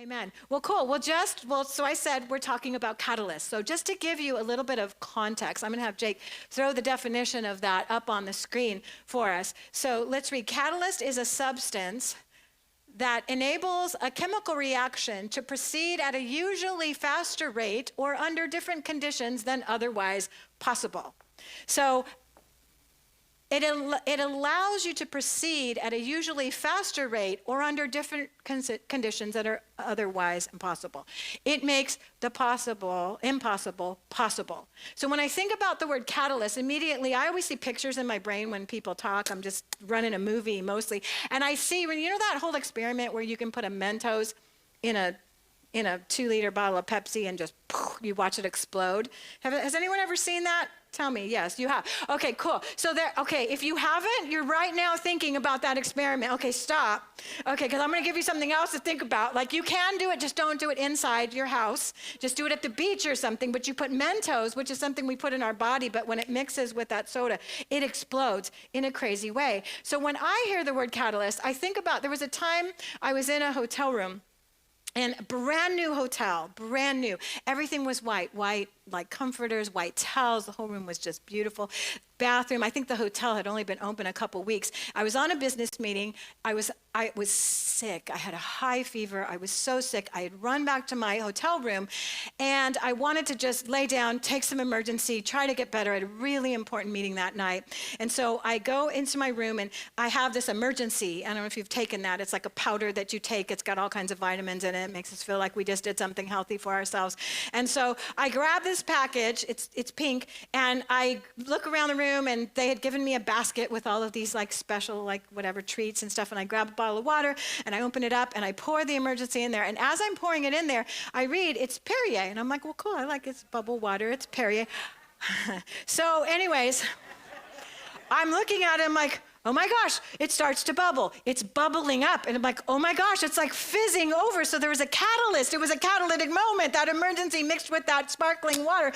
Amen. Well, cool. So I said we're talking about catalysts. So just to give you a little bit of context, I'm going to have Jake throw the definition of that up on the screen for us. So let's read. Catalyst is a substance that enables a chemical reaction to proceed at a usually faster rate or under different conditions than otherwise possible. So it allows you to proceed at a usually faster rate or under different conditions that are otherwise impossible. It makes the impossible possible. So when I think about the word catalyst, immediately I always see pictures in my brain when people talk. I'm just running a movie mostly. And I see, you know that whole experiment where you can put a Mentos in a 2-liter bottle of Pepsi and just you watch it explode? Has anyone ever seen that? Tell me, yes, you have. Okay, cool. So if you haven't, you're right now thinking about that experiment. Okay, stop. Okay, because I'm going to give you something else to think about. Like you can do it, just don't do it inside your house. Just do it at the beach or something, but you put Mentos, which is something we put in our body, but when it mixes with that soda, it explodes in a crazy way. So when I hear the word catalyst, I think about, there was a time I was in a hotel room, and brand new hotel, brand new. Everything was white, like comforters, white towels. The whole room was just beautiful. Bathroom, I think the hotel had only been open a couple weeks. I was on a business meeting. I was sick. I had a high fever. I was so sick. I had run back to my hotel room and I wanted to just lay down, take some emergency, try to get better. I had a really important meeting that night. And so I go into my room and I have this emergency. I don't know if you've taken that. It's like a powder that you take. It's got all kinds of vitamins in it. It makes us feel like we just did something healthy for ourselves. And so I grab this package. It's pink. And I look around the room and they had given me a basket with all of these like special like whatever treats and stuff. And I grab a bottle of water and I open it up and I pour the emergency in there. And as I'm pouring it in there, I read it's Perrier. And I'm like, well, cool. I like it's bubble water. It's Perrier. So anyways, I'm looking at it. I'm like, oh my gosh, it starts to bubble. It's bubbling up. And I'm like, oh my gosh, it's like fizzing over. So there was a catalyst. It was a catalytic moment. That emergency mixed with that sparkling water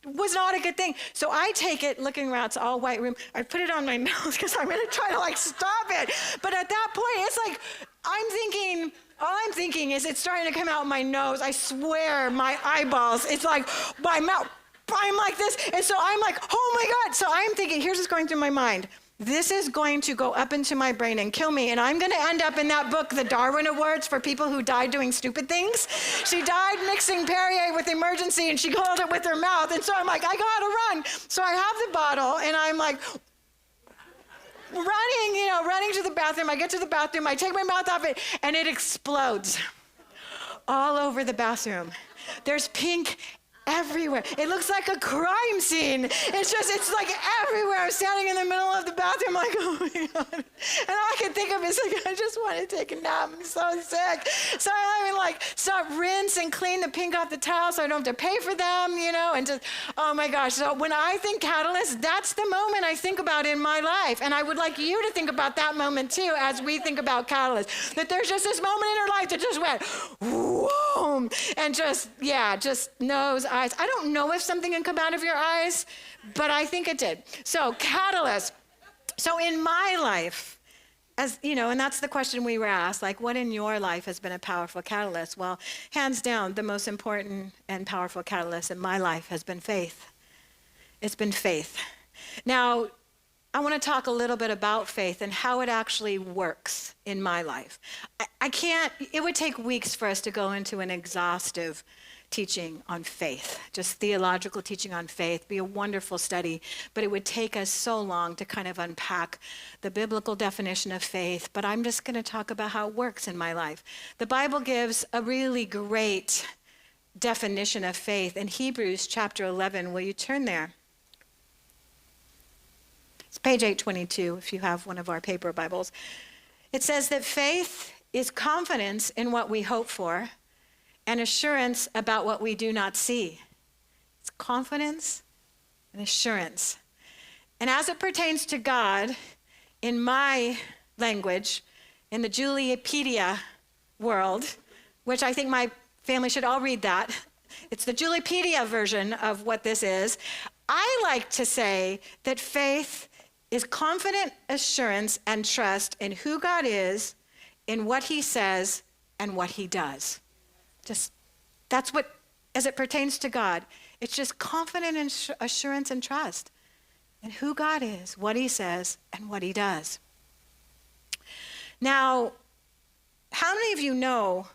was not a good thing. So I take it, looking around, it's all white room. I put it on my nose because I'm going to try to like stop it. But at that point, it's like, all I'm thinking is it's starting to come out my nose. I swear, my eyeballs, it's like my mouth. I'm like this. And so I'm like, oh my God. So I'm thinking, here's what's going through my mind. This is going to go up into my brain and kill me. And I'm going to end up in that book, the Darwin Awards for people who died doing stupid things. She died mixing Perrier with emergency and she held it with her mouth. And so I'm like, I got to run. So I have the bottle and I'm like running to the bathroom. I get to the bathroom. I take my mouth off it and it explodes all over the bathroom. There's pink everywhere. It looks like a crime scene. It's like everywhere. I'm standing in the middle of the bathroom like, oh my God. And all I can think of is like, I just want to take a nap. I'm so sick. So I mean like stop, rinse and clean the pink off the towel so I don't have to pay for them, and just, oh my gosh. So when I think catalyst, that's the moment I think about in my life. And I would like you to think about that moment too as we think about catalyst. That there's just this moment in our life that just went, whoa, and just nose, eyes. I don't know if something can come out of your eyes, but I think it did. So catalyst. So in my life, as you know, and that's the question we were asked, like what in your life has been a powerful catalyst? Well, hands down, the most important and powerful catalyst in my life has been faith. It's been faith. Now, I want to talk a little bit about faith and how it actually works in my life. It would take weeks for us to go into an exhaustive teaching on faith, just theological teaching on faith, be a wonderful study, but it would take us so long to kind of unpack the biblical definition of faith, but I'm just going to talk about how it works in my life. The Bible gives a really great definition of faith in Hebrews chapter 11. Will you turn there? It's page 822 if you have one of our paper Bibles. It says that faith is confidence in what we hope for and assurance about what we do not see. It's confidence and assurance. And as it pertains to God, in my language, in the Juliapedia world, which I think my family should all read that. It's the Juliapedia version of what this is. I like to say that faith is confident assurance and trust in who God is, in what he says, and what he does. Just, that's what, as it pertains to God, it's just confident assurance and trust in who God is, what he says, and what he does. Now, how many of you know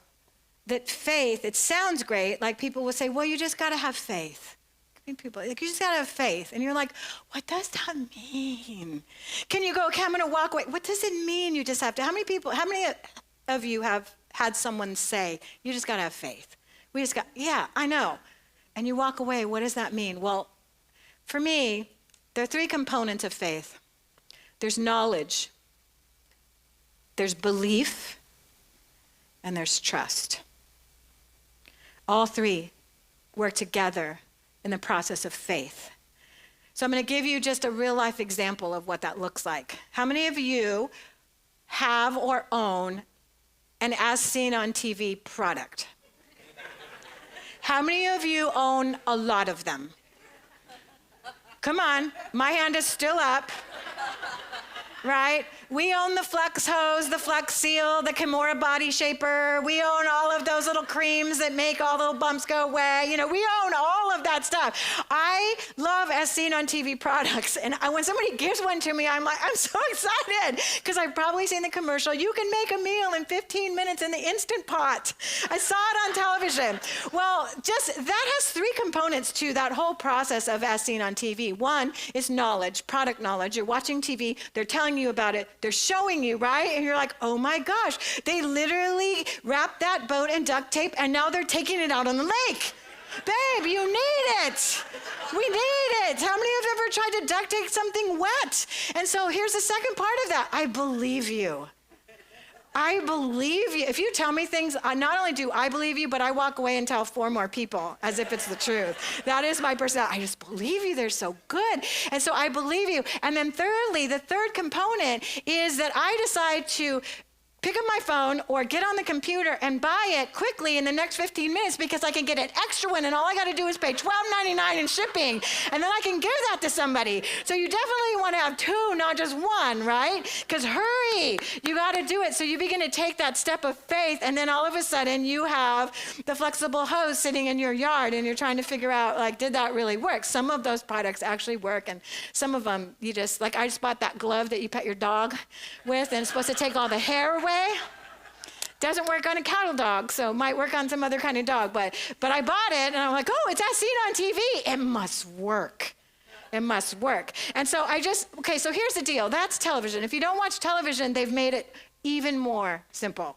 that faith, it sounds great, like people will say, well, you just got to have faith. People, like, you just got to have faith. And you're like, what does that mean? Can you go, okay, I'm going to walk away. What does it mean you just have to? How many of you have had someone say, you just got to have faith? Yeah, I know. And you walk away, what does that mean? Well, for me, there are three components of faith. There's knowledge, there's belief, and there's trust. All three work together in the process of faith. So I'm going to give you just a real life example of what that looks like. How many of you have or own an as seen on TV product? How many of you own a lot of them? Come on, my hand is still up. Right? We own the Flex Hose, the Flex Seal, the Kimura Body Shaper. We own all of those little creams that make all the little bumps go away. You know, we own all of that stuff. I love as seen on TV products. And when somebody gives one to me, I'm like, I'm so excited because I've probably seen the commercial. You can make a meal in 15 minutes in the Instant Pot. I saw it on television. Well, just that has three components to that whole process of as seen on TV. One is knowledge, product knowledge. You're watching TV, they're telling you about it, they're showing you, right? And you're like, oh my gosh, they literally wrapped that boat in duct tape and now they're taking it out on the lake. Babe, you need it. We need it. How many have ever tried to duct tape something wet? And so here's the second part of that. I believe you. I believe you. If you tell me things, not only do I believe you, but I walk away and tell 4 more people as if it's the truth. That is my personality. I just believe you. They're so good. And so I believe you. And then thirdly, the third component is that I decide to pick up my phone or get on the computer and buy it quickly in the next 15 minutes because I can get an extra one and all I got to do is pay $12.99 in shipping and then I can give that to somebody. So you definitely want to have 2, not just 1, right? Because hurry, you got to do it. So you begin to take that step of faith and then all of a sudden you have the flexible hose sitting in your yard and you're trying to figure out, like, did that really work? Some of those products actually work and some of them you just, like I just bought that glove that you pet your dog with and it's supposed to take all the hair away. Doesn't work on a cattle dog, so might work on some other kind of dog. But I bought it, and I'm like, oh, it's as seen on TV. It must work. It must work. And so so here's the deal. That's television. If you don't watch television, they've made it even more simple.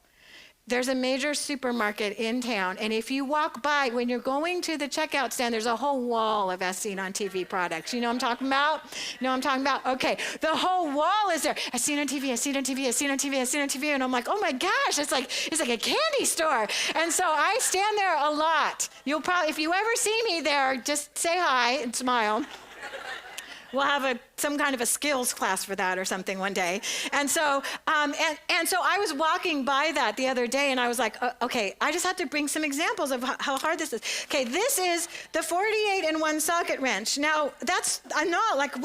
There's a major supermarket in town, and if you walk by, when you're going to the checkout stand, there's a whole wall of as seen on TV products. You know what I'm talking about? You know what I'm talking about? Okay, the whole wall is there. As seen on TV, as seen on TV, as seen on TV, as seen on TV, and I'm like, oh my gosh, it's like a candy store. And so I stand there a lot. You'll probably, if you ever see me there, just say hi and smile. We'll have some kind of a skills class for that or something one day. And so, and so I was walking by that the other day and I was like, okay, I just have to bring some examples of how hard this is. Okay, this is the 48-in-1 socket wrench. Now,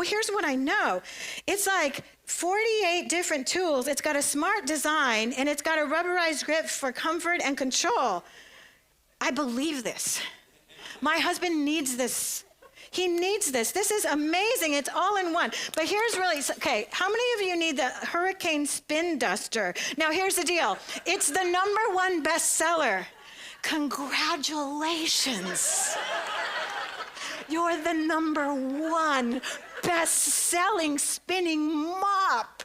here's what I know. It's like 48 different tools. It's got a smart design and it's got a rubberized grip for comfort and control. I believe this. My husband needs this. He needs this. This is amazing. It's all in one. But here's really, okay, how many of you need the Hurricane Spin Duster? Now, here's the deal. It's the #1 bestseller. Congratulations. You're the #1 best-selling spinning mop.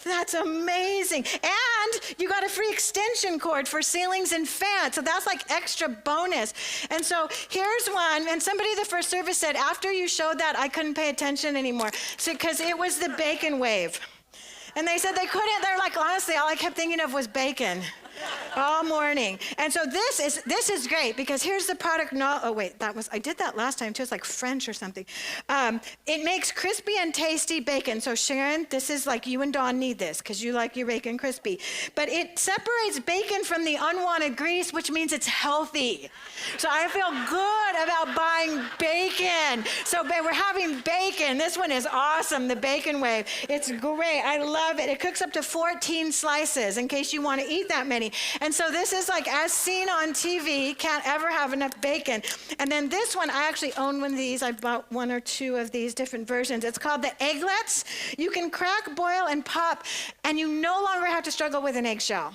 That's amazing. And you got a free extension cord for ceilings and fans. So that's like extra bonus. And so here's one. And somebody at the first service said, after you showed that, I couldn't pay attention anymore. So, because it was the bacon wave. And they said they couldn't. They're like, honestly, all I kept thinking of was bacon. All morning. And so this is great because here's the product. I did that last time too. It's like French or something. It makes crispy and tasty bacon. So Sharon, this is like you and Dawn need this because you like your bacon crispy. But it separates bacon from the unwanted grease, which means it's healthy. So I feel good about buying bacon. So we're having bacon. This one is awesome, the bacon wave. It's great. I love it. It cooks up to 14 slices in case you want to eat that many. me. And so this is like as seen on TV, can't ever have enough bacon. And then this one, I actually own one of these. I bought one or two of these different versions. It's called the egglets. You can crack, boil, and pop, and you no longer have to struggle with an eggshell.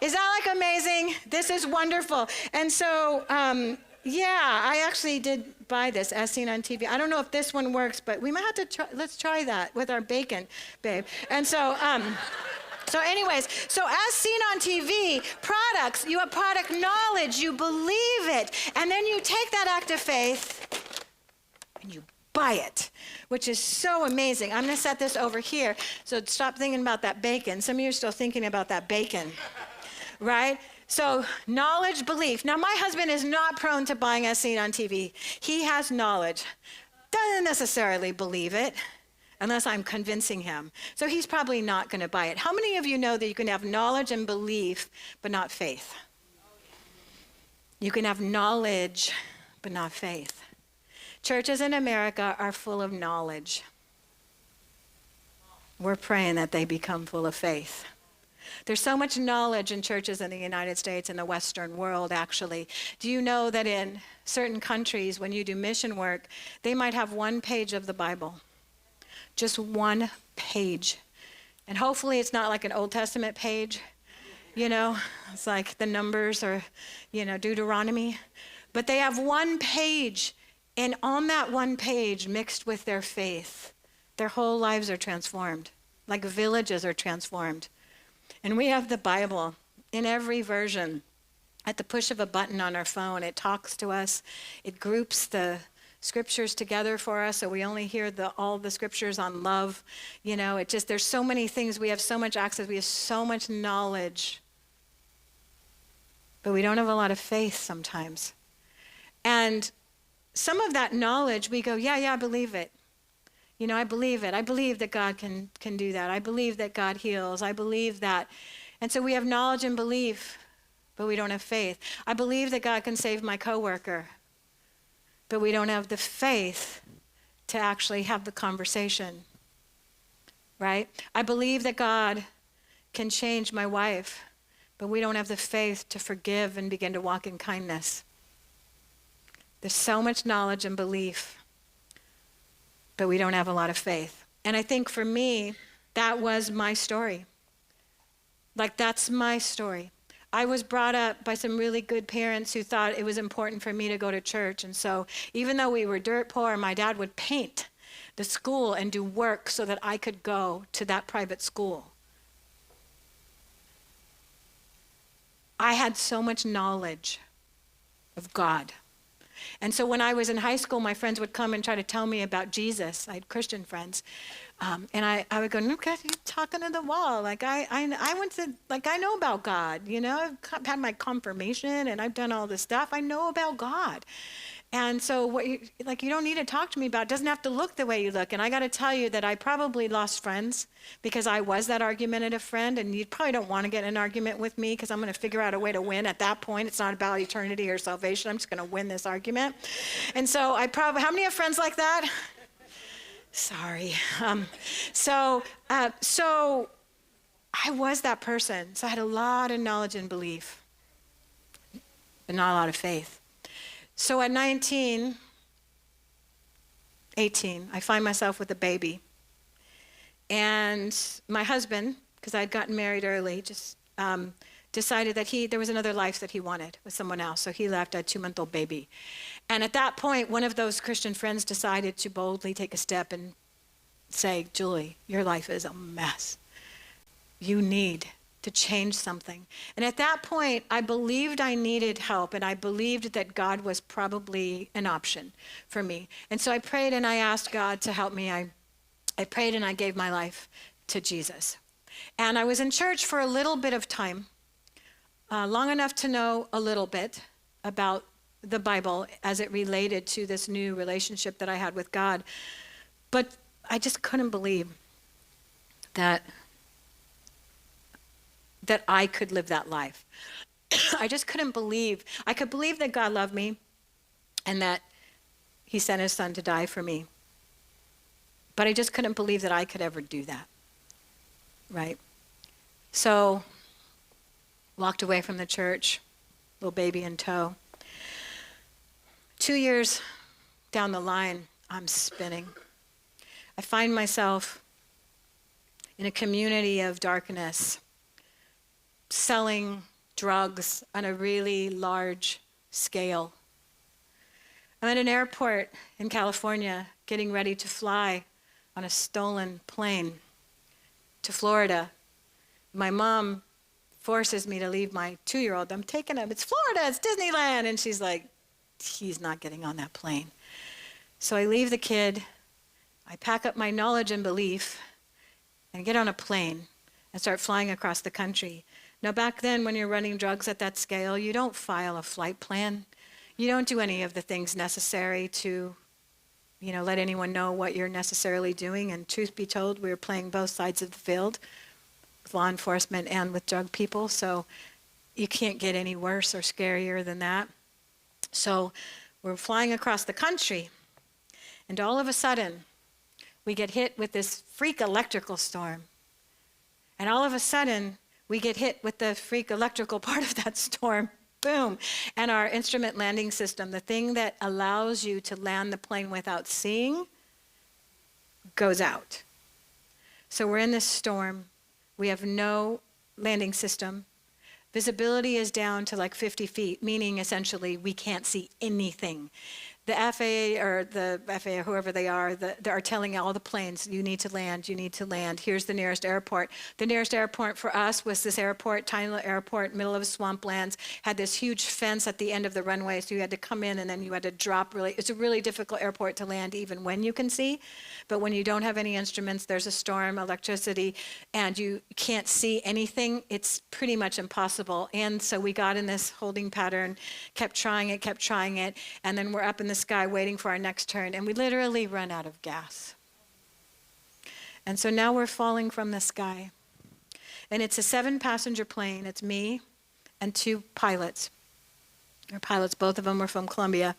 Is that like amazing? This is wonderful. And so, yeah, I actually did buy this as seen on TV. I don't know if this one works, but we might have to try, let's try that with our bacon, babe. And so, so anyways, so as seen on TV, products, you have product knowledge, you believe it, and then you take that act of faith and you buy it, which is so amazing. I'm gonna set this over here, so stop thinking about that bacon. Some of you are still thinking about that bacon, right? So knowledge, belief. Now my husband is not prone to buying as seen on TV. He has knowledge, doesn't necessarily believe it, unless I'm convincing him. So he's probably not gonna buy it. How many of you know that you can have knowledge and belief, but not faith? You can have knowledge, but not faith. Churches in America are full of knowledge. We're praying that they become full of faith. There's so much knowledge in churches in the United States and the Western world, actually. Do you know that in certain countries, when you do mission work, they might have one page of the Bible? Just one page. And hopefully it's not like an Old Testament page, you know? It's like the Numbers or, you know, Deuteronomy. But they have one page, and on that one page, mixed with their faith, their whole lives are transformed, like villages are transformed. And we have the Bible in every version. At the push of a button on our phone, it talks to us. It groups the scriptures together for us, so we only hear all the scriptures on love. You know, it just, there's so many things. We have so much access. We have so much knowledge. But we don't have a lot of faith sometimes. And some of that knowledge, we go, yeah, I believe it. You know, I believe it. I believe that God can do that. I believe that God heals. I believe that. And so we have knowledge and belief, but we don't have faith. I believe that God can save my coworker, but we don't have the faith to actually have the conversation, right? I believe that God can change my wife, but we don't have the faith to forgive and begin to walk in kindness. There's so much knowledge and belief, but we don't have a lot of faith. And I think for me, that was my story. Like, that's my story. I was brought up by some really good parents who thought it was important for me to go to church. And so even though we were dirt poor, my dad would paint the school and do work so that I could go to that private school. I had so much knowledge of God. And so when I was in high school, my friends would come and try to tell me about Jesus. I had Christian friends. And I would go, no, God, you're talking to the wall. Like, I went to, like, I know about God. You know, I've had my confirmation and I've done all this stuff. I know about God. And so what you don't need to talk to me about. It doesn't have to look the way you look. And I got to tell you that I probably lost friends because I was that argumentative friend. And you probably don't want to get in an argument with me because I'm going to figure out a way to win at that point. It's not about eternity or salvation. I'm just going to win this argument. And so how many have friends like that? Sorry. So I was that person. So I had a lot of knowledge and belief, but not a lot of faith. So at 18, I find myself with a baby. And my husband, because I had gotten married early, just decided that there was another life that he wanted with someone else. So he left a 2-month-old baby. And at that point, one of those Christian friends decided to boldly take a step and say, Julie, your life is a mess. You need to change something. And at that point, I believed I needed help, and I believed that God was probably an option for me. And so I prayed and I asked God to help me. I prayed and I gave my life to Jesus. And I was in church for a little bit of time, long enough to know a little bit about the Bible as it related to this new relationship that I had with God. But I just couldn't believe that I could live that life. I just couldn't believe. I could believe that God loved me and that he sent his son to die for me. But I just couldn't believe that I could ever do that, right? So walked away from the church, little baby in tow. 2 years down the line, I'm spinning. I find myself in a community of darkness, selling drugs on a really large scale. I'm at an airport in California getting ready to fly on a stolen plane to Florida. My mom forces me to leave my 2-year-old. I'm taking him. It's Florida. It's Disneyland. And she's like, he's not getting on that plane. So I leave the kid. I pack up my knowledge and belief and get on a plane and start flying across the country. Now, back then, when you're running drugs at that scale, you don't file a flight plan. You don't do any of the things necessary to, let anyone know what you're necessarily doing. And truth be told, we were playing both sides of the field, with law enforcement and with drug people. So you can't get any worse or scarier than that. So we're flying across the country, and all of a sudden, we get hit with this freak electrical storm. And all of a sudden, we get hit with the freak electrical part of that storm. Boom. And our instrument landing system, the thing that allows you to land the plane without seeing, goes out. So we're in this storm. We have no landing system. Visibility is down to like 50 feet, meaning essentially we can't see anything. The FAA, whoever they are telling all the planes, you need to land, you need to land. Here's the nearest airport. The nearest airport for us was this airport, tiny little airport, middle of swamplands, had this huge fence at the end of the runway, so you had to come in and then you had to drop it's a really difficult airport to land even when you can see. But when you don't have any instruments, there's a storm, electricity, and you can't see anything, it's pretty much impossible. And so we got in this holding pattern, kept trying it, and then we're up in the sky waiting for our next turn, and we literally run out of gas. And so now we're falling from the sky. And it's a 7-passenger plane. It's me and 2 pilots. They're pilots, both of them were from Colombia.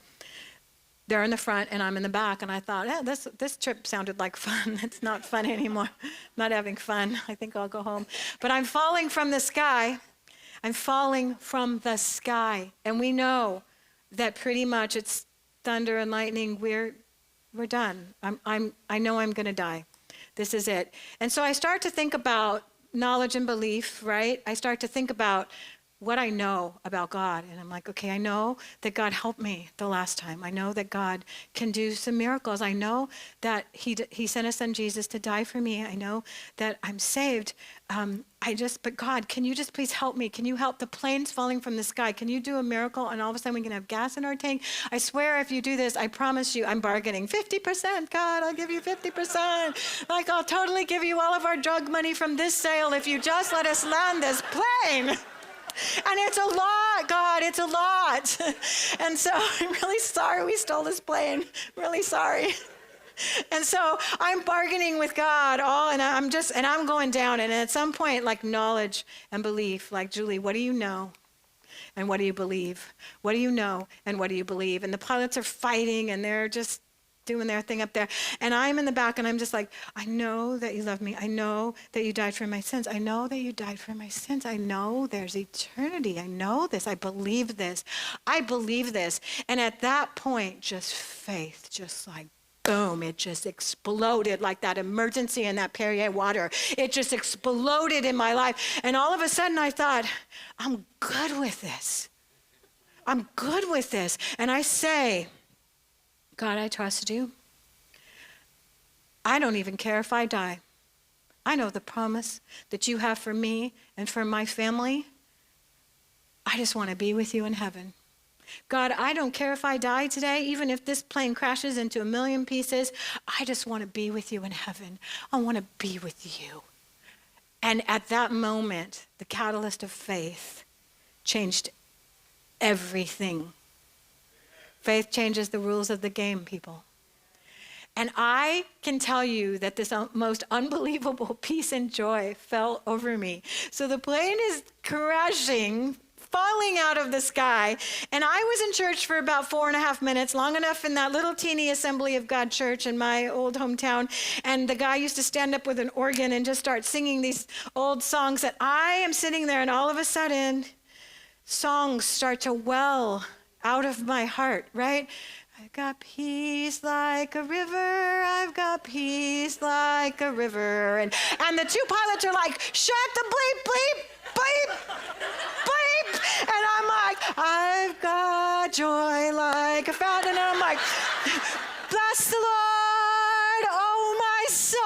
They're in the front and I'm in the back, and I thought, this trip sounded like fun. It's not fun anymore. I'm not having fun. I think I'll go home. But I'm falling from the sky. I'm falling from the sky. And we know that pretty much it's thunder and lightning, we're done. I know I'm going to die. This is it. And so I start to think about knowledge and belief, right? I start to think about what I know about God. And I'm like, okay, I know that God helped me the last time. I know that God can do some miracles. I know that he sent his son Jesus to die for me. I know that I'm saved. But God, can you just please help me? Can you help the planes falling from the sky? Can you do a miracle? And all of a sudden we can have gas in our tank. I swear if you do this, I promise you, I'm bargaining 50%. God, I'll give you 50%. Like, I'll totally give you all of our drug money from this sale if you just let us land this plane. And it's a lot, God, it's a lot. And so I'm really sorry we stole this plane. Really sorry. And so I'm bargaining with God and I'm going down. And at some point, like knowledge and belief, like, Julie, what do you know? And what do you believe? What do you know? And what do you believe? And the pilots are fighting and they're just doing their thing up there. And I'm in the back and I'm just like, I know that you love me. I know that you died for my sins. I know that you died for my sins. I know there's eternity. I know this. I believe this. I believe this. And at that point, just faith, just like, boom, it just exploded like that emergency in that Perrier water. It just exploded in my life. And all of a sudden I thought, I'm good with this. I'm good with this. And I say, God, I trust you. I don't even care if I die. I know the promise that you have for me and for my family. I just want to be with you in heaven. God, I don't care if I die today, even if this plane crashes into 1,000,000 pieces. I just want to be with you in heaven. I want to be with you. And at that moment, the catalyst of faith changed everything. Faith changes the rules of the game, people. And I can tell you that this most unbelievable peace and joy fell over me. So the plane is crashing falling out of the sky. And I was in church for about 4.5 minutes, long enough in that little teeny Assembly of God church in my old hometown. And the guy used to stand up with an organ and just start singing these old songs that I am sitting there, and all of a sudden, songs start to well out of my heart, right? I've got peace like a river, I've got peace like a river. And the two pilots are like, shut the bleep, bleep, bleep, bleep. And I'm like, I've got joy like a fountain. And I'm like, bless the Lord, oh my soul.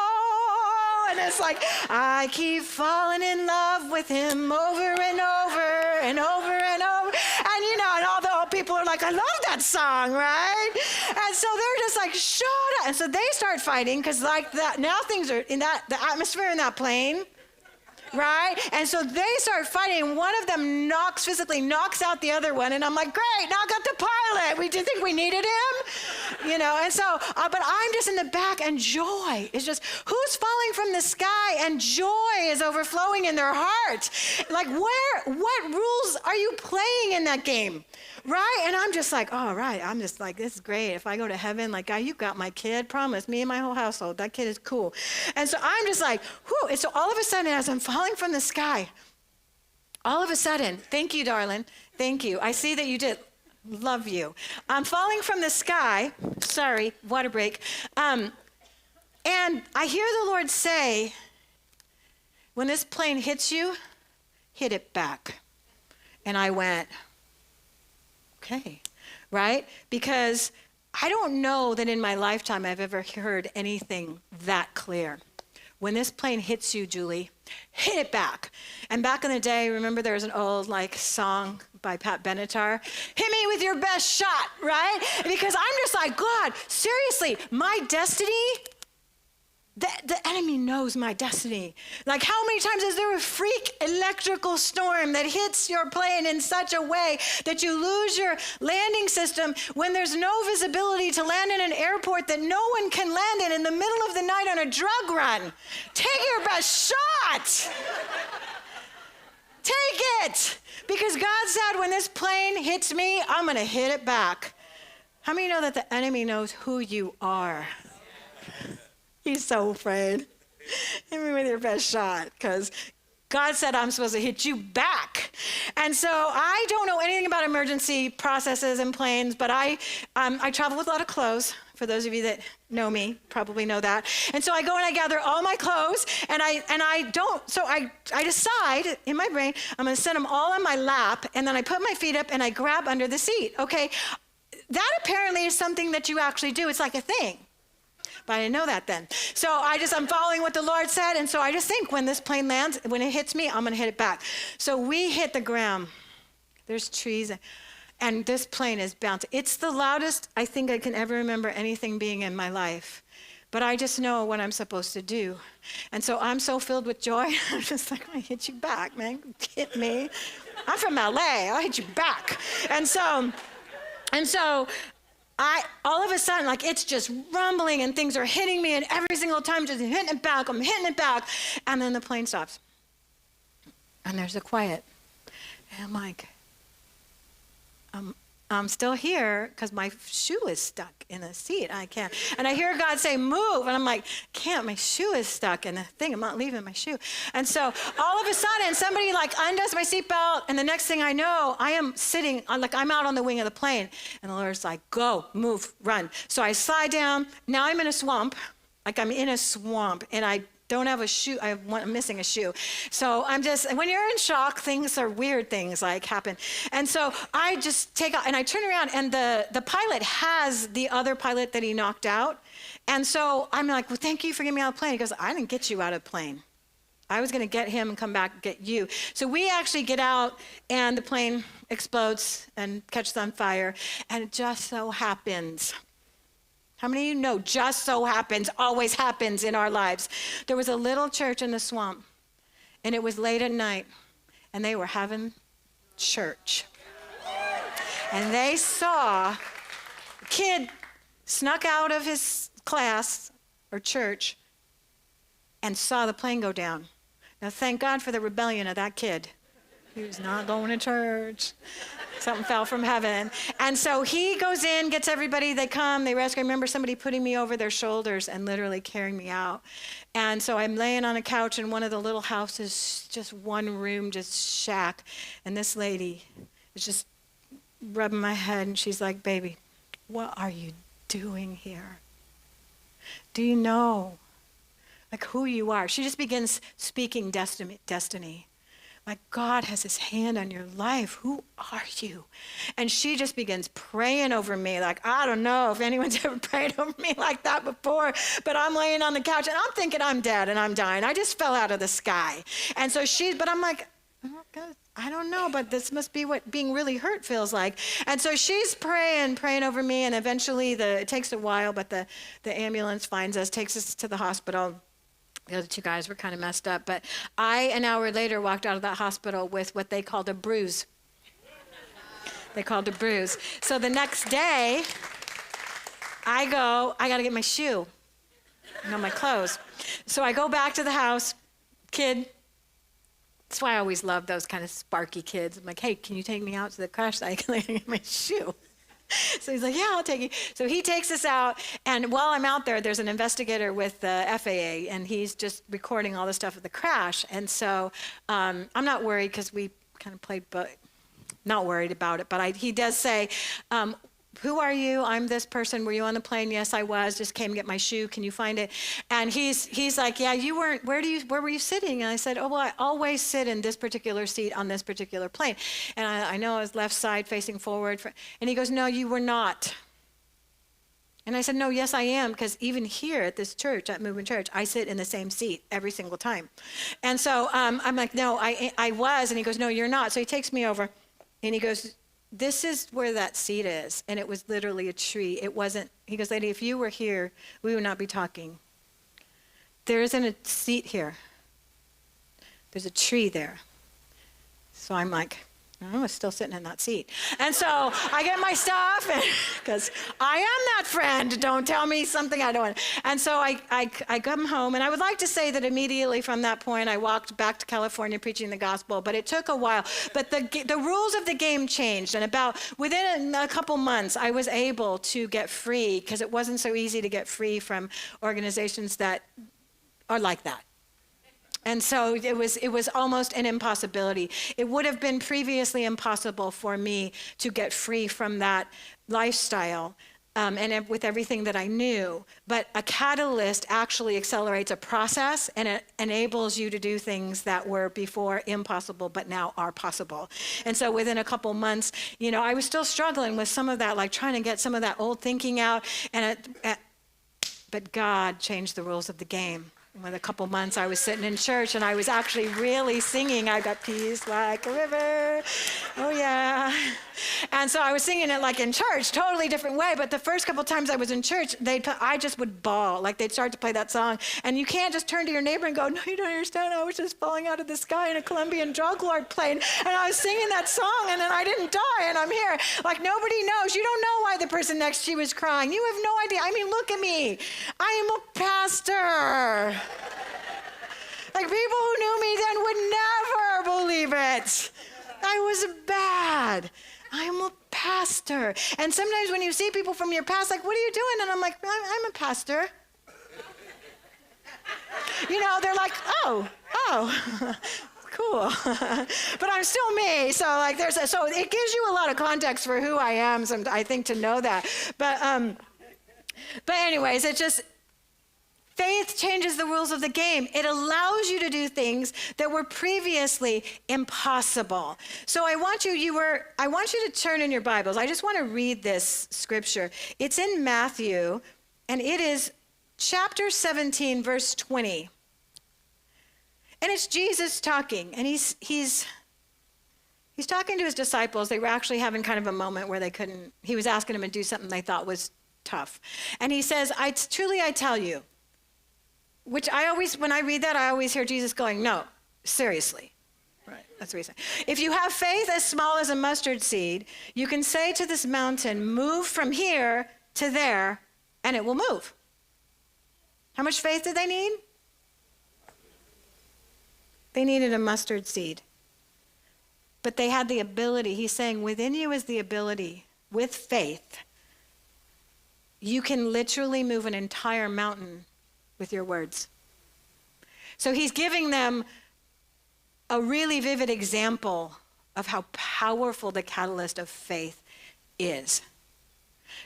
And it's like, I keep falling in love with him over and over and over and over. And you know, and all the old people are like, I love that song, right? And so they're just like, shut up. And so they start fighting because like that, now things are in that, the atmosphere in that plane, right? And so they start fighting. One of them physically knocks out the other one. And I'm like, great, knock out the pilot. We did think we needed him, you know? And so, but I'm just in the back, and joy is just, who's falling from the sky and joy is overflowing in their heart? Like what rules are you playing in that game? Right? And I'm just like, all right, I'm just like, this is great. If I go to heaven, like, God, you got my kid, promise, me and my whole household, that kid is cool. And so I'm just like, whew. And so all of a sudden, as I'm falling from the sky, all of a sudden, thank you, darling, thank you. I see that you did. Love you. I'm falling from the sky. Sorry, water break. And I hear the Lord say, when this plane hits you, hit it back. And I went, okay, right? Because I don't know that in my lifetime I've ever heard anything that clear. When this plane hits you, Julie, hit it back. And back in the day, remember there was an old song by Pat Benatar, hit me with your best shot, right? Because I'm just like, God, seriously, my destiny, the enemy knows my destiny. Like, how many times is there a freak electrical storm that hits your plane in such a way that you lose your landing system when there's no visibility to land in an airport that no one can land in the middle of the night on a drug run? Take your best shot. Take it. Because God said, when this plane hits me, I'm going to hit it back. How many know that the enemy knows who you are? He's so afraid. Hit me with your best shot, because God said I'm supposed to hit you back. And so I don't know anything about emergency processes and planes, but I travel with a lot of clothes. For those of you that know me, probably know that. And so I go and I gather all my clothes, and I decide in my brain, I'm going to set them all on my lap, and then I put my feet up and I grab under the seat. Okay, that apparently is something that you actually do. It's like a thing. But I didn't know that then. So I'm following what the Lord said. And so I just think when this plane lands, when it hits me, I'm going to hit it back. So we hit the ground. There's trees. And this plane is bouncing. It's the loudest I think I can ever remember anything being in my life. But I just know what I'm supposed to do. And so I'm so filled with joy. I'm just like, I hit you back, man. Hit me. I'm from LA. I'll hit you back. And so all of a sudden, like, it's just rumbling and things are hitting me, and every single time just hitting it back, I'm hitting it back. And then the plane stops. And there's a quiet. And I'm like, I'm still here because my shoe is stuck in the seat. I can't. And I hear God say, move. And I'm like, can't. My shoe is stuck in the thing. I'm not leaving my shoe. And so all of a sudden, somebody undoes my seatbelt. And the next thing I know, I am sitting, I'm out on the wing of the plane. And the Lord's like, go, move, run. So I slide down. Now I'm in a swamp. I'm in a swamp. And I don't have a shoe. I'm missing a shoe. So when you're in shock, weird things happen. And so I just take out and I turn around, and the pilot has the other pilot that he knocked out. And so I'm like, well, thank you for getting me out of the plane. He goes, I didn't get you out of the plane. I was going to get him and come back and get you. So we actually get out, and the plane explodes and catches on fire. And it just so happens, how many of you know just so happens, always happens in our lives? There was a little church in the swamp, and it was late at night, and they were having church. And they saw a kid snuck out of his class or church and saw the plane go down. Now, thank God for the rebellion of that kid. He was not going to church. Something fell from heaven. And so he goes in, gets everybody, they come, they rescue. I remember somebody putting me over their shoulders and literally carrying me out. And so I'm laying on a couch in one of the little houses, just one room, just shack. And this lady is just rubbing my head, and she's like, baby, what are you doing here? Do you know, like, who you are? She just begins speaking destiny. Like, God has his hand on your life. Who are you? And she just begins praying over me. Like, I don't know if anyone's ever prayed over me like that before, but I'm laying on the couch and I'm thinking I'm dead and I'm dying. I just fell out of the sky. And so but I'm like, oh, God, I don't know, but this must be what being really hurt feels like. And so she's praying over me, and eventually it takes a while, but the ambulance finds us, takes us to the hospital. The other two guys were kind of messed up, but an hour later, walked out of that hospital with what they called a bruise. They called a bruise. So the next day, I got to get my shoe, my clothes. So I go back to the house, kid. That's why I always love those kind of sparky kids. I'm like, hey, can you take me out to the crash site? I can get my shoe. So he's like, yeah, I'll take you. So he takes us out, and while I'm out there, there's an investigator with the FAA, and he's just recording all the stuff of the crash. And so I'm not worried because we kind of played, but not worried about it. But he does say, who are you? I'm this person. Were you on the plane? Yes, I was. Just came to get my shoe. Can you find it? And he's like, yeah, you weren't. Where were you sitting? And I said, oh, well, I always sit in this particular seat on this particular plane. And I know I was left side facing forward. And he goes, no, you were not. And I said, no, yes, I am, because even here at this church, at Movement Church, I sit in the same seat every single time. And so I'm like, no, I was. And he goes, no, you're not. So he takes me over, and he goes, this is where that seat is. And it was literally a tree. It wasn't, he goes, lady, if you were here, we would not be talking. There isn't a seat here. There's a tree there. So I'm like, I was still sitting in that seat. And so I get my stuff, because I am that friend. Don't tell me something I don't want. And so I come home, and I would like to say that immediately from that point, I walked back to California preaching the gospel, but it took a while. But the rules of the game changed, and within a couple months, I was able to get free, because it wasn't so easy to get free from organizations that are like that. And so it was almost an impossibility. It would have been previously impossible for me to get free from that lifestyle and with everything that I knew. But a catalyst actually accelerates a process, and it enables you to do things that were before impossible but now are possible. And so within a couple months, I was still struggling with some of that, like trying to get some of that old thinking out. But God changed the rules of the game. With a couple months, I was sitting in church, and I was actually really singing, I got peace like a river, oh yeah. And so I was singing it like in church, totally different way, but the first couple times I was in church, I just would bawl, like they'd start to play that song, and you can't just turn to your neighbor and go, no, you don't understand, I was just falling out of the sky in a Colombian drug lord plane, and I was singing that song, and then I didn't die, and I'm here. Like, nobody knows. You don't know why the person next to you is crying. You have no idea. I mean, look at me. I am a pastor. Like, people who knew me then would never believe it. I was bad. I'm a pastor. And sometimes when you see people from your past, like, what are you doing? And I'm like, I'm a pastor. They're like, oh, cool. But I'm still me. So like, so it gives you a lot of context for who I am, I think, to know that. But anyways, it just, faith changes the rules of the game. It allows you to do things that were previously impossible. So I want you to turn in your Bibles. I just want to read this scripture. It's in Matthew, and it is chapter 17, verse 20. And it's Jesus talking, and he's talking to his disciples. They were actually having kind of a moment where he was asking them to do something they thought was tough. And he says, truly I tell you, which when I read that, I always hear Jesus going, no, seriously. Right, that's what he's saying. If you have faith as small as a mustard seed, you can say to this mountain, move from here to there, and it will move. How much faith did they need? They needed a mustard seed. but they had the ability. He's saying within you is the ability, with faith, you can literally move an entire mountain with your words. So he's giving them a really vivid example of how powerful the catalyst of faith is.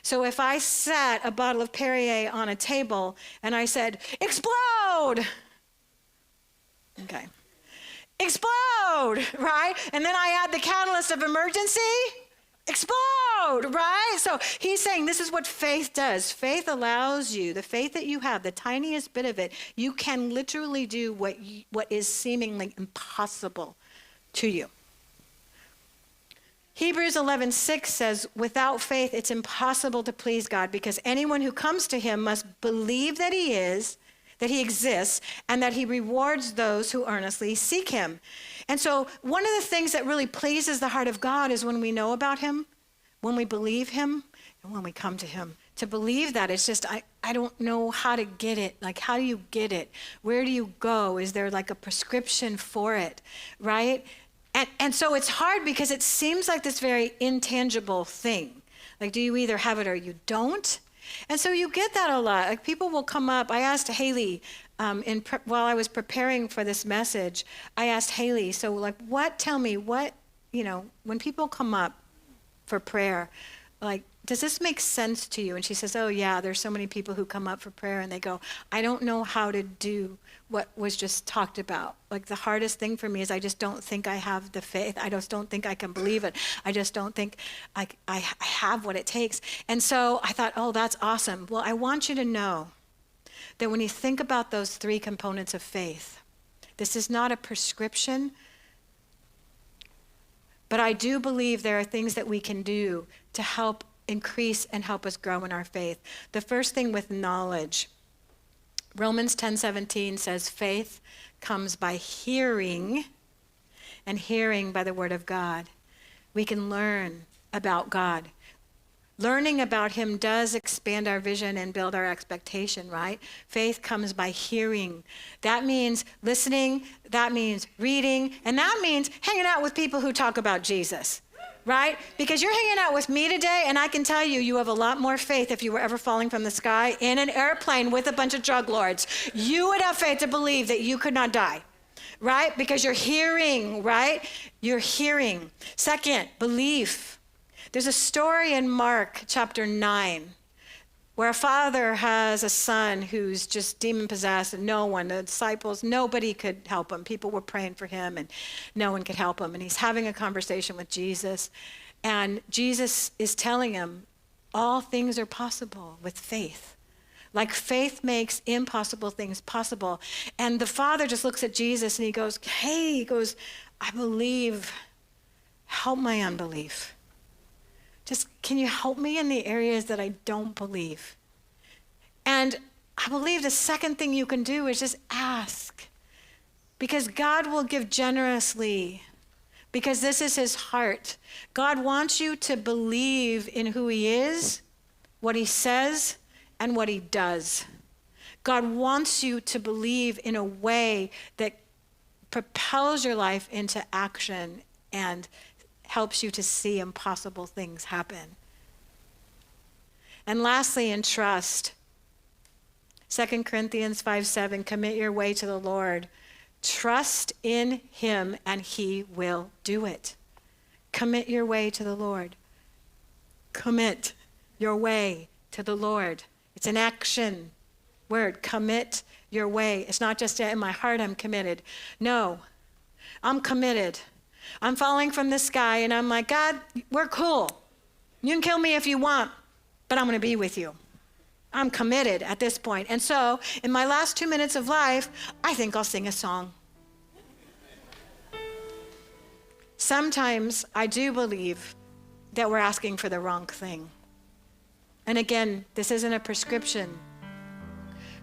So if I set a bottle of Perrier on a table and I said, explode! Okay. Explode, right? And then I add the catalyst of emergency, explode, right? So he's saying this is what faith does. Faith allows you, the faith that you have, the tiniest bit of it, you can literally do what is seemingly impossible to you. Hebrews 11:6 says, without faith, it's impossible to please God, because anyone who comes to him must believe that he is, that he exists, and that he rewards those who earnestly seek him. And so one of the things that really pleases the heart of God is when we know about him, when we believe him, and when we come to him. To believe that, it's just, I don't know how to get it. Like, how do you get it? Where do you go? Is there like a prescription for it, right? And so it's hard because it seems like this very intangible thing. Like, do you either have it or you don't? And so you get that a lot. Like, people will come up. I asked Haley, while I was preparing for this message, I asked Haley, so like, tell me what, when people come up for prayer, like, does this make sense to you? And she says, oh yeah, there's so many people who come up for prayer and they go, I don't know how to do what was just talked about. Like, the hardest thing for me is I just don't think I have the faith. I just don't think I can believe it. I just don't think I have what it takes. And so I thought, oh, that's awesome. Well, I want you to know that when you think about those three components of faith, this is not a prescription, but I do believe there are things that we can do to help increase and help us grow in our faith. The first thing with knowledge. Romans 10:17 says faith comes by hearing, and hearing by the word of God. We can learn about God. Learning about him does expand our vision and build our expectation, right? Faith comes by hearing. That means listening, that means reading, and that means hanging out with people who talk about Jesus. Right? Because you're hanging out with me today, and I can tell you, you have a lot more faith if you were ever falling from the sky in an airplane with a bunch of drug lords. You would have faith to believe that you could not die, right? Because you're hearing, right? You're hearing. Second, belief. There's a story in Mark chapter 9 where a father has a son who's just demon-possessed, and the disciples, nobody could help him. People were praying for him, and no one could help him. And he's having a conversation with Jesus, and Jesus is telling him, all things are possible with faith. Like, faith makes impossible things possible. And the father just looks at Jesus, and he goes, I believe, help my unbelief. Just, can you help me in the areas that I don't believe? And I believe the second thing you can do is just ask. Because God will give generously. Because this is his heart. God wants you to believe in who he is, what he says, and what he does. God wants you to believe in a way that propels your life into action and helps you to see impossible things happen. And lastly, in trust. 2 Corinthians 5:7, commit your way to the Lord. Trust in him and he will do it. Commit your way to the Lord. Commit your way to the Lord. It's an action word. Commit your way. It's not just in my heart I'm committed. No, I'm committed. I'm falling from the sky and I'm like, God, we're cool. You can kill me if you want, but I'm going to be with you. I'm committed at this point. And so in my last 2 minutes of life, I think I'll sing a song. Sometimes I do believe that we're asking for the wrong thing. And again, this isn't a prescription,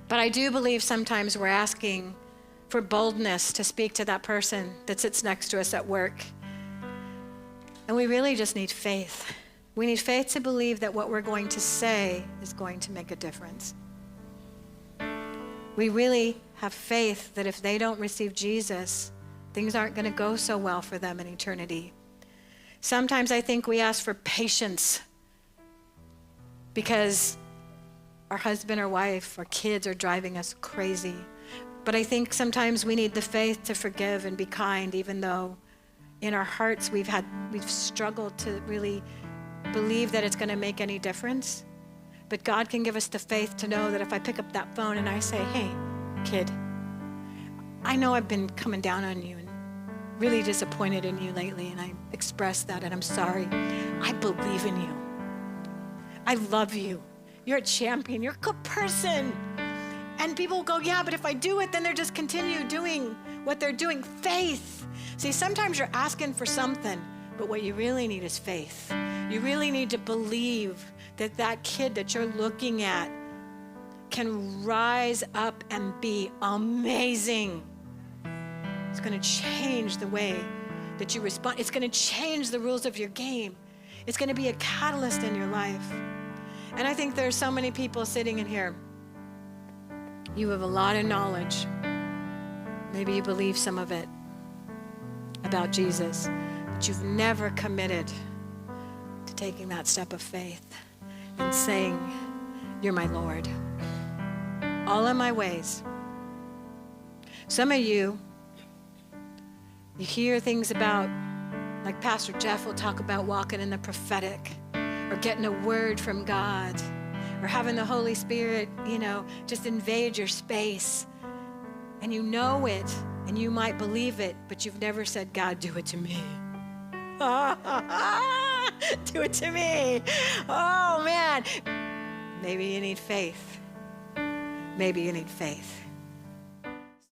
but I do believe sometimes we're asking for boldness to speak to that person that sits next to us at work. And we really just need faith. We need faith to believe that what we're going to say is going to make a difference. We really have faith that if they don't receive Jesus, things aren't going to go so well for them in eternity. Sometimes I think we ask for patience because our husband or wife or kids are driving us crazy. But I think sometimes we need the faith to forgive and be kind, even though in our hearts we've struggled to really believe that it's going to make any difference. But God can give us the faith to know that if I pick up that phone and I say, hey, kid, I know I've been coming down on you and really disappointed in you lately, and I expressed that, and I'm sorry. I believe in you. I love you. You're a champion. You're a good person. And people will go, yeah, but if I do it, then they're just continue doing what they're doing. Faith. See, sometimes you're asking for something, but what you really need is faith. You really need to believe that that kid that you're looking at can rise up and be amazing. It's going to change the way that you respond. It's going to change the rules of your game. It's going to be a catalyst in your life. And I think there's so many people sitting in here. You have a lot of knowledge. Maybe you believe some of it about Jesus, but you've never committed to taking that step of faith and saying, you're my Lord. All of my ways. Some of you hear things about, like Pastor Jeff will talk about walking in the prophetic or getting a word from God or having the Holy Spirit, just invade your space. And you know it and you might believe it, but you've never said, God, do it to me. Do it to me. Oh, man. Maybe you need faith. Maybe you need faith.